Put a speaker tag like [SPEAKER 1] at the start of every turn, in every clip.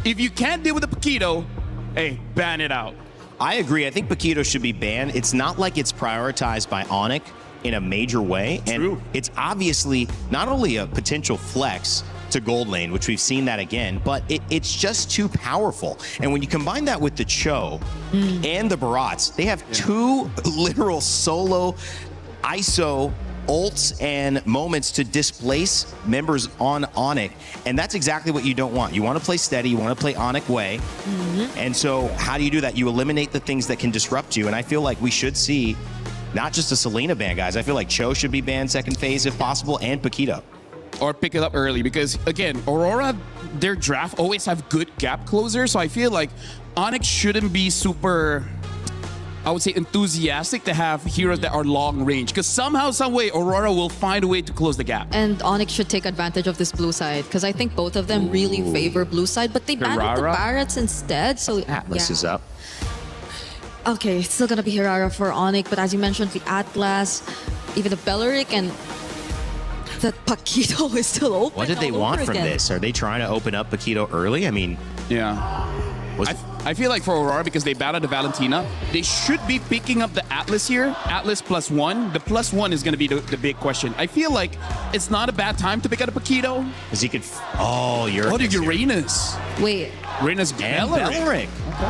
[SPEAKER 1] If you can't deal with the Paquito, hey, ban it out.
[SPEAKER 2] I agree. I think Paquito should be banned. It's not like it's prioritized by Onic in a major way. And
[SPEAKER 1] True.
[SPEAKER 2] It's obviously not only a potential flex to gold lane, which we've seen that again, but it's just too powerful. And when you combine that with the Cho and the Barats, they have two literal solo ISO ults and moments to displace members on Onic, and that's exactly what you don't want. You want to play steady, you want to play Onic way, and so how do you do that? You eliminate the things that can disrupt you, and I feel like we should see not just a Selena ban, guys. I feel like Cho should be banned second phase if possible, and Paquito.
[SPEAKER 1] Or pick it up early, because again, Aurora, their draft always have good gap closers, so I feel like Onic shouldn't be super, I would say, enthusiastic to have heroes that are long range, because somehow, some way, Aurora will find a way to close the gap.
[SPEAKER 3] And Onic should take advantage of this blue side, because I think both of them really favor blue side, but they banned the Barats instead, so
[SPEAKER 2] Atlas is up.
[SPEAKER 3] Okay, it's still gonna be Hirara for Onic, but as you mentioned, the Atlas, even the Belleric, and the Paquito is still open.
[SPEAKER 2] What did they want from this? Are they trying to open up Paquito early? I mean,
[SPEAKER 1] yeah. I feel like for Aurora, because they battled the Valentina, they should be picking up the Atlas here. Atlas +1. The +1 is going to be the big question. I feel like it's not a bad time to pick up a Paquito.
[SPEAKER 2] because he could. Oh, you're.
[SPEAKER 1] Oh, the Uranus.
[SPEAKER 3] Wait,
[SPEAKER 1] Uranus
[SPEAKER 2] And Belleric.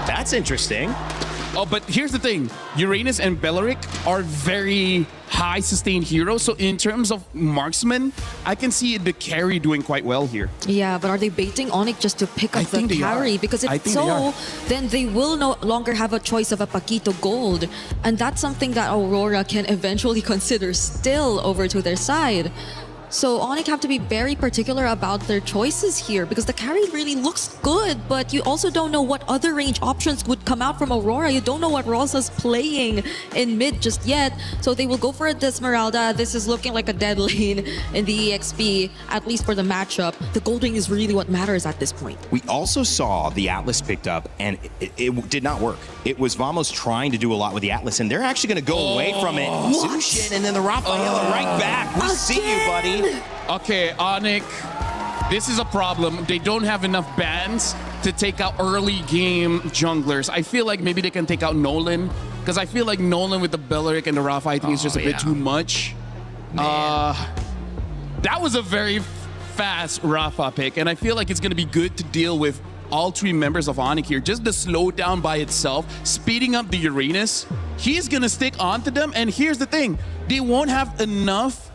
[SPEAKER 2] That's interesting.
[SPEAKER 1] Oh, but here's the thing. Uranus and Belleric are very high sustained heroes. So in terms of marksman, I can see the carry doing quite well here.
[SPEAKER 3] yeah, but are they baiting Onic just to pick up the carry? Because if so, then they will no longer have a choice of a Paquito gold. And that's something that Aurora can eventually consider still over to their side. So Onic have to be very particular about their choices here, because the carry really looks good, but you also don't know what other range options would come out from Aurora. You don't know what Rosa's playing in mid just yet. So they will go for a Esmeralda. This is looking like a dead lane in the EXP, at least for the matchup. The gold ring is really what matters at this point.
[SPEAKER 2] We also saw the Atlas picked up, and it did not work. It was Vamos trying to do a lot with the Atlas, and they're actually going to go away from it. Zushin, and then the Rafaela right back. We see you, buddy.
[SPEAKER 1] Okay, Onic, this is a problem. They don't have enough bans to take out early game junglers. I feel like maybe they can take out Nolan, because I feel like Nolan with the Belleric and the Rafa, I think is just a bit too much. That was a very fast Rafa pick, and I feel like it's going to be good to deal with all three members of Onic here. Just the slowdown by itself, speeding up the Uranus, he's going to stick onto them, and here's the thing. They won't have enough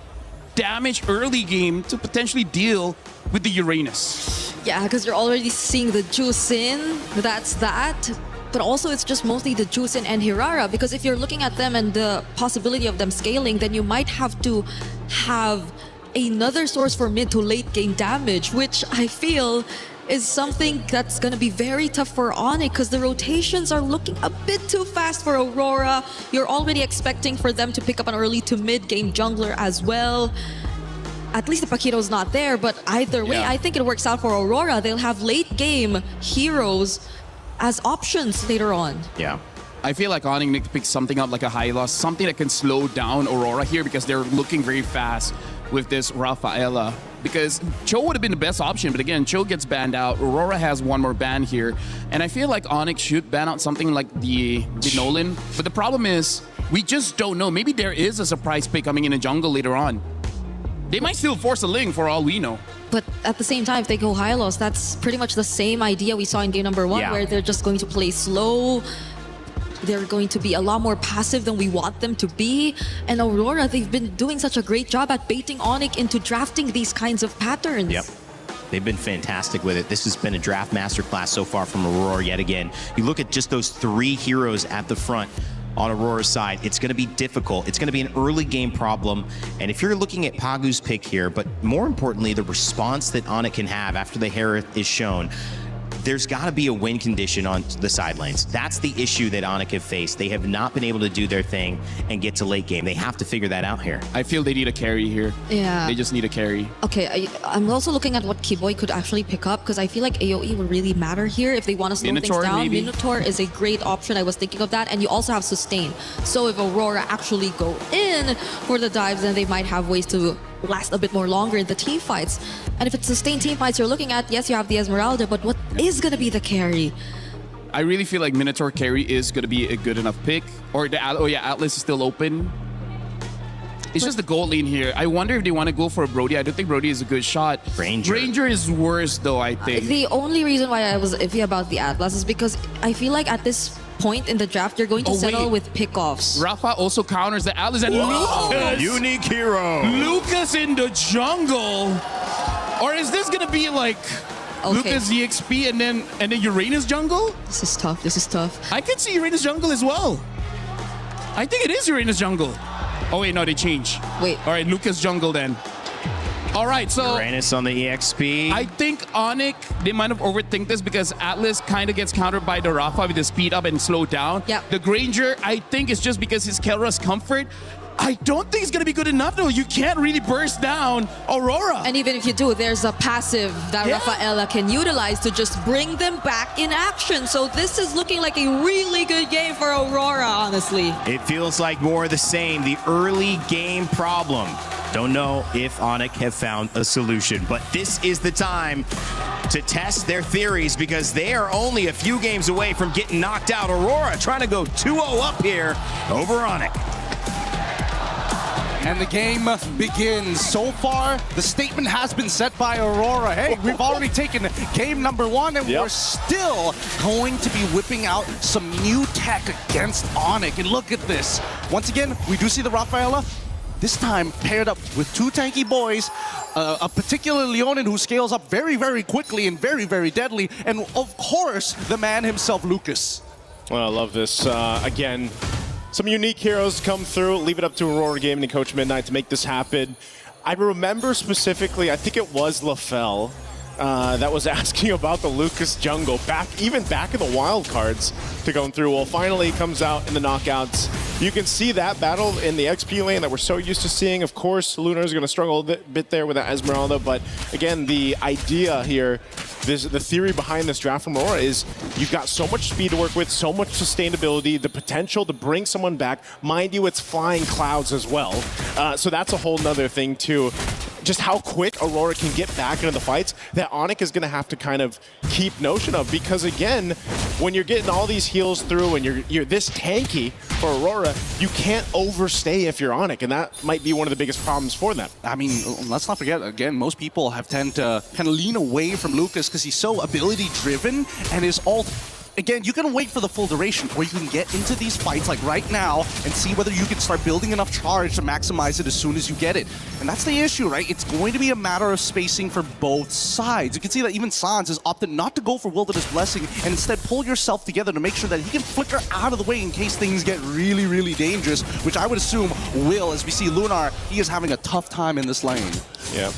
[SPEAKER 1] damage early game to potentially deal with the Uranus.
[SPEAKER 3] Yeah, because you're already seeing the Juicin, that's that. But also it's just mostly the Juicin and Hirara, because if you're looking at them and the possibility of them scaling, then you might have to have another source for mid to late game damage, which I feel is something that's going to be very tough for Onic, because the rotations are looking a bit too fast for Aurora. You're already expecting for them to pick up an early to mid game jungler as well. At least the Paquito's not there, but either way, I think it works out for Aurora. They'll have late game heroes as options later on.
[SPEAKER 1] Yeah. I feel like Onic needs to pick something up like a high loss, something that can slow down Aurora here, because they're looking very fast with this Rafaela. Because Cho would have been the best option, but again, Cho gets banned out. Aurora has one more ban here, and I feel like Onic should ban out something like the Nolan. But the problem is, we just don't know. Maybe there is a surprise pick coming in the jungle later on. They might still force a Ling for all we know.
[SPEAKER 3] But at the same time, if they go high loss, that's pretty much the same idea we saw in game number 1, where they're just going to play slow. They're going to be a lot more passive than we want them to be. And Aurora, they've been doing such a great job at baiting Onic into drafting these kinds of patterns.
[SPEAKER 2] Yep. They've been fantastic with it. This has been a draft masterclass so far from Aurora yet again. You look at just those three heroes at the front on Aurora's side, it's going to be difficult. It's going to be an early game problem. And if you're looking at Pagu's pick here, but more importantly, the response that Onic can have after the Hereth is shown, there's got to be a win condition on the side lanes. That's the issue that Onic have faced. They have not been able to do their thing and get to late game. They have to figure that out here.
[SPEAKER 1] I feel they need a carry here.
[SPEAKER 3] Yeah.
[SPEAKER 1] They just need a carry.
[SPEAKER 3] Okay, I'm also looking at what Kiboy could actually pick up, because I feel like AoE will really matter here if they want to slow things down. Maybe. Minotaur is a great option. I was thinking of that. And you also have Sustain. So if Aurora actually go in for the dives, then they might have ways to last a bit more longer in the team fights. And if it's sustained team fights you're looking at, yes, you have the Esmeralda, but what is going to be the carry?
[SPEAKER 1] I really feel like Minotaur carry is going to be a good enough pick. Or the Atlas is still open. It's just the gold lane here. I wonder if they want to go for a Brody. I don't think Brody is a good shot. Ranger is worse though, I think.
[SPEAKER 3] The only reason why I was iffy about the Atlas is because I feel like at this point in the draft, you're going to settle with pickoffs.
[SPEAKER 1] Rafa also counters the Atlas and Lucas.
[SPEAKER 2] Unique hero.
[SPEAKER 1] Lucas in the jungle. Or is this going to be like Lucas EXP and then Uranus jungle?
[SPEAKER 3] This is tough. This is tough.
[SPEAKER 1] I can see Uranus jungle as well. I think it is Uranus jungle. Oh wait, no, they change.
[SPEAKER 3] Wait.
[SPEAKER 1] All right, Lucas jungle then. All right, so
[SPEAKER 2] Uranus on the EXP.
[SPEAKER 1] I think Onic, they might have overthink this because Atlas kind of gets countered by the Rafa with the speed up and slow down.
[SPEAKER 3] Yep.
[SPEAKER 1] The Granger, I think it's just because his Kelra's comfort. I don't think it's going to be good enough though. You can't really burst down Aurora.
[SPEAKER 3] And even if you do, there's a passive that Rafaela can utilize to just bring them back in action. So this is looking like a really good game for Aurora, honestly.
[SPEAKER 2] It feels like more of the same, the early game problem. Don't know if Onic have found a solution, but this is the time to test their theories because they are only a few games away from getting knocked out. Aurora trying to go 2-0 up here over Onic.
[SPEAKER 4] And the game begins. So far, the statement has been set by Aurora. Hey, we've already taken game number 1, and we're still going to be whipping out some new tech against Onic. And look at this. Once again, we do see the Rafaela, this time paired up with 2 tanky boys, a particular Leonin who scales up very, very quickly and very, very deadly, and of course, the man himself, Lucas.
[SPEAKER 5] Well, I love this. Again, some unique heroes come through. Leave it up to Aurora Gaming and Coach Midnight to make this happen. I remember specifically, I think it was LaFell that was asking about the Lucas jungle, even back in the wild cards to going through. Well, finally it comes out in the knockouts. You can see that battle in the XP lane that we're so used to seeing. Of course, Lunar is going to struggle a bit there with that Esmeralda, but again, the idea here, the theory behind this draft from Aurora is you've got so much speed to work with, so much sustainability, the potential to bring someone back. Mind you, it's flying clouds as well. So that's a whole nother thing too. Just how quick Aurora can get back into the fights that Onic is going to have to kind of keep notion of, because again, when you're getting all these heals through and you're this tanky for Aurora, you can't overstay if you're Onic, and that might be one of the biggest problems for them.
[SPEAKER 4] I mean, let's not forget, again, most people have tend to kind of lean away from Lucas because he's so ability-driven, and his ult, again, you can wait for the full duration, or you can get into these fights like right now and see whether you can start building enough charge to maximize it as soon as you get it. And that's the issue, right? It's going to be a matter of spacing for both sides. You can see that even Sans has opted not to go for Wilderness Blessing and instead pull yourself together to make sure that he can flicker out of the way in case things get really, really dangerous, which I would assume will, as we see Lunar, he is having a tough time in this lane.
[SPEAKER 5] Yeah,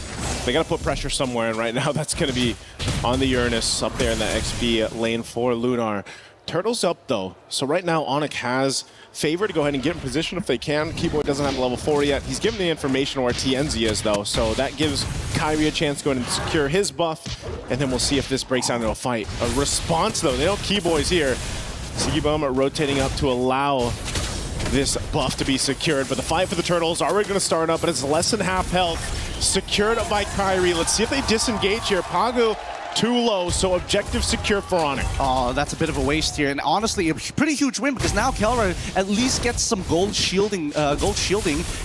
[SPEAKER 5] they got to put pressure somewhere, and right now that's going to be on the Uranus up there in the XP lane for Lunar. Turtle's up though, so right now Onic has favor to go ahead and get in position if they can. Keyboard doesn't have a level 4 yet. He's given the information where TNZ is though, so that gives Kyrie a chance to go ahead and secure his buff, and then we'll see if this breaks out into a fight. A response though, they don't Keyboys here. Sigibum rotating up to allow this buff to be secured, but the fight for the Turtles already going to start up, but it's less than half health. Secured up by Kyrie. Let's see if they disengage here. Pagu too low, so objective secure for Onic.
[SPEAKER 4] Oh, that's a bit of a waste here, and honestly, a pretty huge win because now Kelra at least gets some gold shielding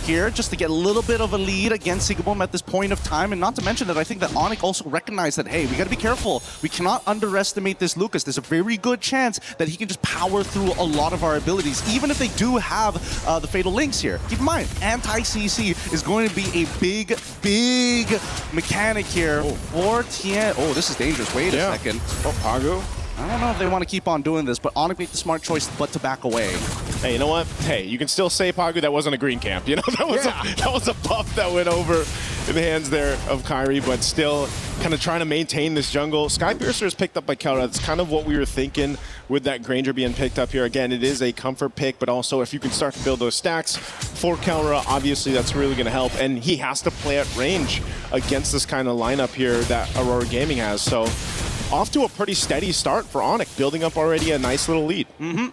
[SPEAKER 4] here, just to get a little bit of a lead against Sigabum at this point of time. And not to mention that I think that Onic also recognized that, hey, we got to be careful. We cannot underestimate this Lucas. There's a very good chance that he can just power through a lot of our abilities, even if they do have the Fatal Links here. Keep in mind, anti-CC is going to be a big, big mechanic here for Tien. Oh, this is dangerous. Wait a second.
[SPEAKER 5] Oh, Pagu.
[SPEAKER 4] I don't know if they want to keep on doing this, but Onic made the smart choice but to back away.
[SPEAKER 5] Hey, you know what? Hey, you can still say, Pagu, that wasn't a green camp. You know, that was a buff that went over in the hands there of Kyrie, but still kind of trying to maintain this jungle. Skypiercer is picked up by Kelra. That's kind of what we were thinking with that Granger being picked up here. Again, it is a comfort pick, but also if you can start to build those stacks for Kelra, obviously that's really going to help. And he has to play at range against this kind of lineup here that Aurora Gaming has. So off to a pretty steady start for Onic, building up already a nice little lead.
[SPEAKER 4] And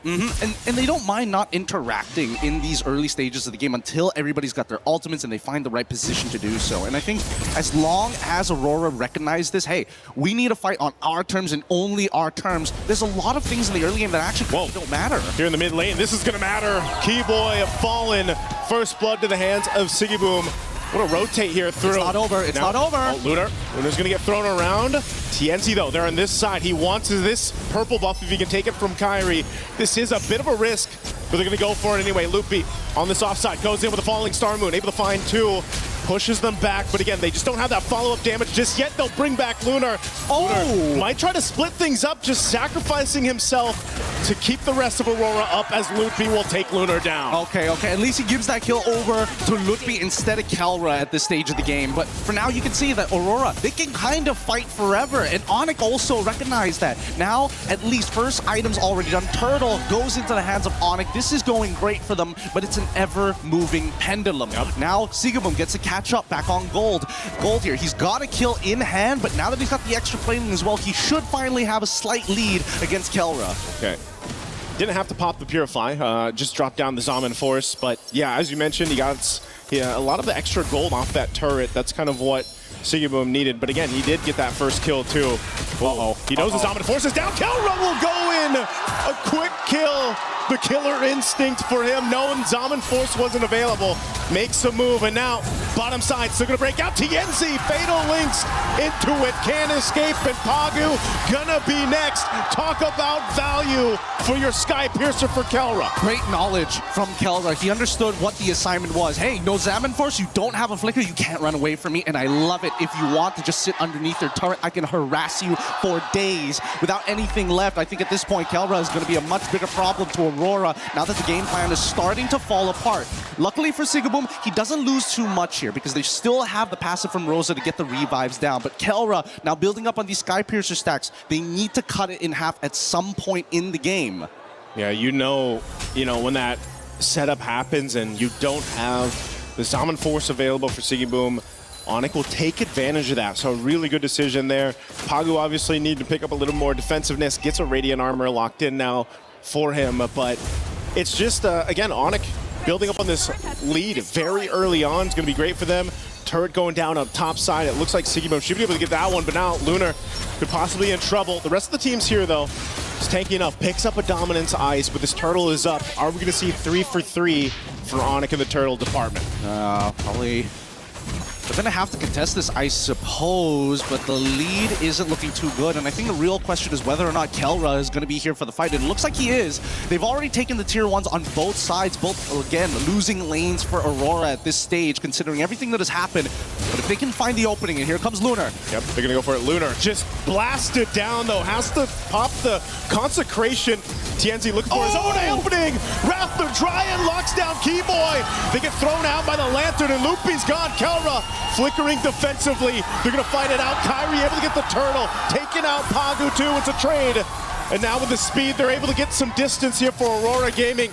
[SPEAKER 4] they don't mind not interacting in these early stages of the game until everybody's got their ultimates and they find the right position to do so. And I think as long as Aurora recognize this, hey, we need to fight on our terms and only our terms, there's a lot of things in the early game that actually don't matter.
[SPEAKER 5] Here in the mid lane, this is going to matter. Keyboy fallen. First blood to the hands of Sigiboom. What a rotate here through.
[SPEAKER 4] It's not over. It's not over.
[SPEAKER 5] Oh, Lunar's going to get thrown around. TNZ, though, they're on this side. He wants this purple buff if he can take it from Kyrie. This is a bit of a risk, but they're going to go for it anyway. Loopy on this offside goes in with a falling Star Moon, able to find two. Pushes them back, but again, they just don't have that follow-up damage just yet. They'll bring back Lunar. Lunar might try to split things up, just sacrificing himself to keep the rest of Aurora up as Lutfi will take Lunar down.
[SPEAKER 4] Okay. At least he gives that kill over to Lutfi instead of Kelra at this stage of the game. But for now, you can see that Aurora, they can kind of fight forever. And Onic also recognized that. Now, at least first item's already done. Turtle goes into the hands of Onic. This is going great for them, but it's an ever-moving pendulum. Now, Sigiboom gets a catch up back on Gold. Gold here, he's got a kill in hand, but now that he's got the extra plating as well, he should finally have a slight lead against Kelra.
[SPEAKER 5] Okay. Didn't have to pop the Purify, just dropped down the Zaman Force, but yeah, as you mentioned, he got a lot of the extra gold off that turret. That's kind of what Sigiboom needed, but again, he did get that first kill too. He knows the Zaman Force is down. Kelra will go in! A quick kill. The killer instinct for him, knowing Zaman Force wasn't available. Makes a move, and now bottom side still gonna break out. TNZ, Fatal Links into it, can't escape, and Pagu gonna be next. Talk about value for your Sky Piercer for Kelra.
[SPEAKER 4] Great knowledge from Kelra. He understood what the assignment was. Hey, no Zaman Force, you don't have a flicker, you can't run away from me, and I love it. If you want to just sit underneath their turret, I can harass you for days without anything left. I think at this point, Kelra is gonna be a much bigger problem to Aurora now that the game plan is starting to fall apart. Luckily for Sigiboom, he doesn't lose too much here because they still have the passive from Rosa to get the revives down. But Kelra, now building up on these Sky Piercer stacks, they need to cut it in half at some point in the game.
[SPEAKER 5] Yeah, you know when that setup happens and you don't have the Zaman Force available for Sigiboom, Onic will take advantage of that. So a really good decision there. Pagu obviously need to pick up a little more defensiveness, gets a Radiant Armor locked in now for him, but it's just, again, Onic building up on this lead very early on. It's going to be great for them. Turret going down up top side. It looks like Sigiboom should be able to get that one, but now Lunar could possibly be in trouble. The rest of the teams here, though, is tanking enough. Picks up a Dominance Ice, but this Turtle is up. Are we going to see 3 for 3 for Onic in the Turtle department?
[SPEAKER 4] Probably. They're going to have to contest this, I suppose, but the lead isn't looking too good. And I think the real question is whether or not Kelra is going to be here for the fight. And it looks like he is. They've already taken the tier 1s on both sides, both, again, losing lanes for Aurora at this stage, considering everything that has happened. But if they can find the opening, and here comes Lunar.
[SPEAKER 5] Yep, they're going to go for it. Lunar just blasted down, though. Has to pop the Consecration. TNZ looking for his own opening. Wrath the Dryad locks down Keyboy. They get thrown out by the Lantern, and Loopy's gone. Kelra flickering defensively. They're going to fight it out. Kyrie able to get the Turtle. Taking out Pagu, too. It's a trade. And now with the speed, they're able to get some distance here for Aurora Gaming.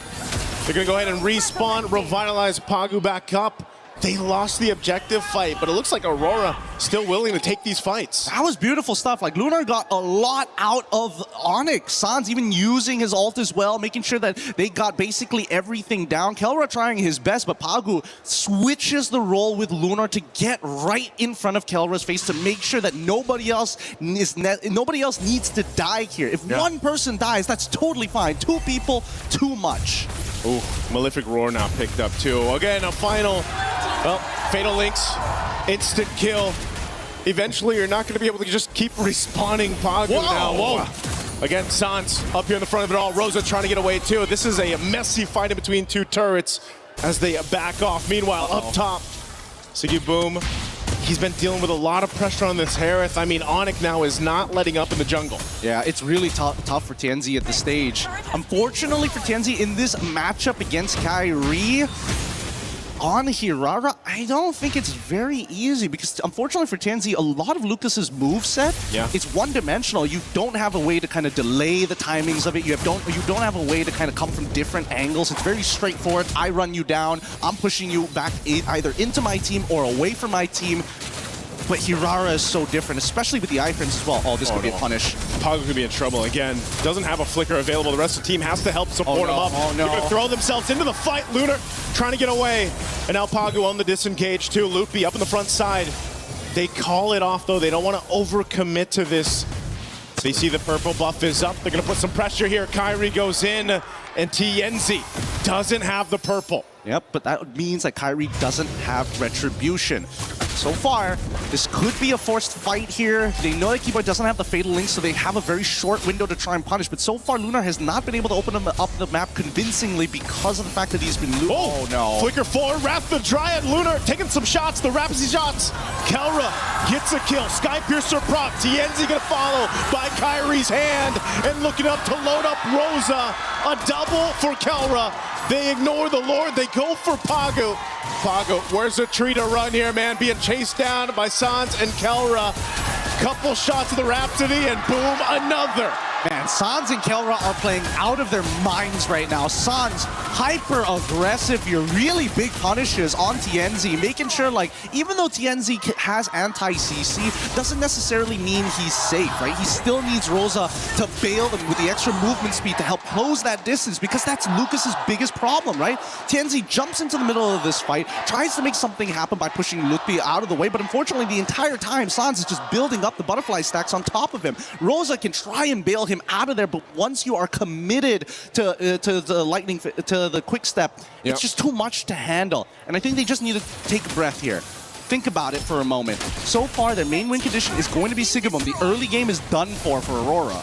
[SPEAKER 5] They're going to go ahead and respawn, revitalize Pagu back up. They lost the objective fight, but it looks like Aurora still willing to take these fights.
[SPEAKER 4] That was beautiful stuff. Like, Lunar got a lot out of Onic. Sans even using his ult as well, making sure that they got basically everything down. Kelra trying his best, but Pagu switches the role with Lunar to get right in front of Kelra's face to make sure that nobody else needs to die here. If one person dies, that's totally fine. 2 people, too much.
[SPEAKER 5] Ooh, Malefic Roar now picked up too. Again, a final, well, Fatal Links, instant kill. Eventually, you're not going to be able to just keep respawning Pagu now. Whoa. Again, Sans up here in the front of it all. Rosa trying to get away too. This is a messy fight in between 2 turrets as they back off. Meanwhile, up top, Sigiboom, he's been dealing with a lot of pressure on this Harith. I mean, Onic now is not letting up in the jungle.
[SPEAKER 4] Yeah, it's really tough for TNZ at this stage. Unfortunately for TNZ, in this matchup against Kyrie, on Hirara, I don't think it's very easy because unfortunately for TNZ, a lot of Lucas's moveset, it's one-dimensional. You don't have a way to kind of delay the timings of it. You don't have a way to kind of come from different angles. It's very straightforward. I run you down. I'm pushing you back either into my team or away from my team. but Hirara is so different, especially with the iframes as well. Oh, this could be a punish.
[SPEAKER 5] Pago could be in trouble again. Doesn't have a flicker available. The rest of the team has to help support him up.
[SPEAKER 4] Oh, no.
[SPEAKER 5] They're going to throw themselves into the fight. Lunar trying to get away. And now Pago on the disengage too. Loopy up in the front side. They call it off though. They don't want to overcommit to this. They see the purple buff is up. They're going to put some pressure here. Kyrie goes in, and TNZ doesn't have the purple.
[SPEAKER 4] Yep, but that means that Kyrie doesn't have Retribution. So far, this could be a forced fight here. They know that Keyboy doesn't have the Fatal Link, so they have a very short window to try and punish. But so far, Lunar has not been able to open up the map convincingly because of the fact that he's been
[SPEAKER 5] Oh no. Flicker forward, Wrath the Dryad, Lunar taking some shots, the Rapsy shots. Kelra gets a kill, Sky Piercer proc, TNZ gonna follow by Kyrie's hand, and looking up to load up Rosa. A double for Kelra. They ignore the Lord, they go for Pago. Pago, where's the tree to run here, man? Being chased down by Sans and Kelra. Couple shots of the Rhapsody, and boom, another.
[SPEAKER 4] Man, Sans and Kelra are playing out of their minds right now. Sans, hyper-aggressive, your really big punishes on TNZ, making sure, like, even though TNZ has anti-CC, doesn't necessarily mean he's safe, right? He still needs Rosa to bail them with the extra movement speed to help close that distance, because that's Lucas's biggest problem, right? TNZ jumps into the middle of this fight, tries to make something happen by pushing Lutfi out of the way, but unfortunately, the entire time, Sans is just building up the butterfly stacks on top of him. Rosa can try and bail him out of there, but once you are committed to the lightning, to the quick step, it's just too much to handle. And I think they just need to take a breath here. Think about it for a moment. So far, their main win condition is going to be Sigabum. The early game is done for Aurora.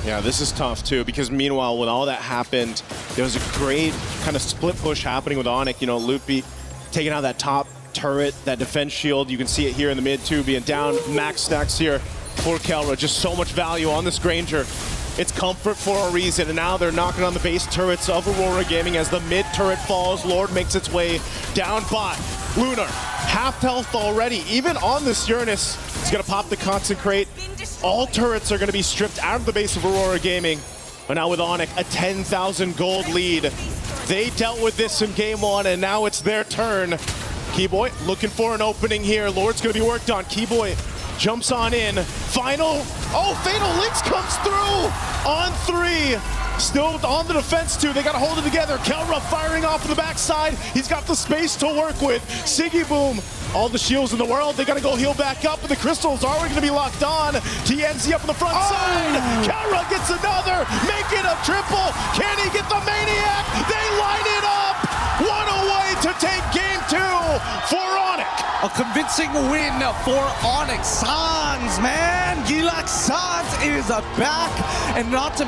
[SPEAKER 5] Yeah, this is tough too, because meanwhile, when all that happened, there was a great kind of split push happening with Onic. You know, Loopy taking out that top turret, that defense shield. You can see it here in the mid too, being down max stacks here for Kelra. Just so much value on this Granger. It's comfort for a reason, and now they're knocking on the base turrets of Aurora Gaming as the mid turret falls. Lord makes its way down bot. Lunar, half health already, even on this Uranus. He's gonna pop the Consecrate. All turrets are gonna be stripped out of the base of Aurora Gaming. But now with Onic, a 10,000 gold lead. They dealt with this in game one, and now it's their turn. Keyboy looking for an opening here. Lord's gonna be worked on. Keyboy jumps on in. Final. Oh, Fatal Links comes through on 3. Still on the defense too. They got to hold it together. Kelra firing off the backside. He's got the space to work with. Siggy Boom. All the shields in the world. They got to go heal back up, but the crystals are already going to be locked on. TNZ up on the front side. Kelra gets another. Make it a triple. Can he get the Maniac? They line it up. What a way to take game 2 for Onic.
[SPEAKER 4] A convincing win for Onic. Sans, man. Gilak Sans is back, and not to mention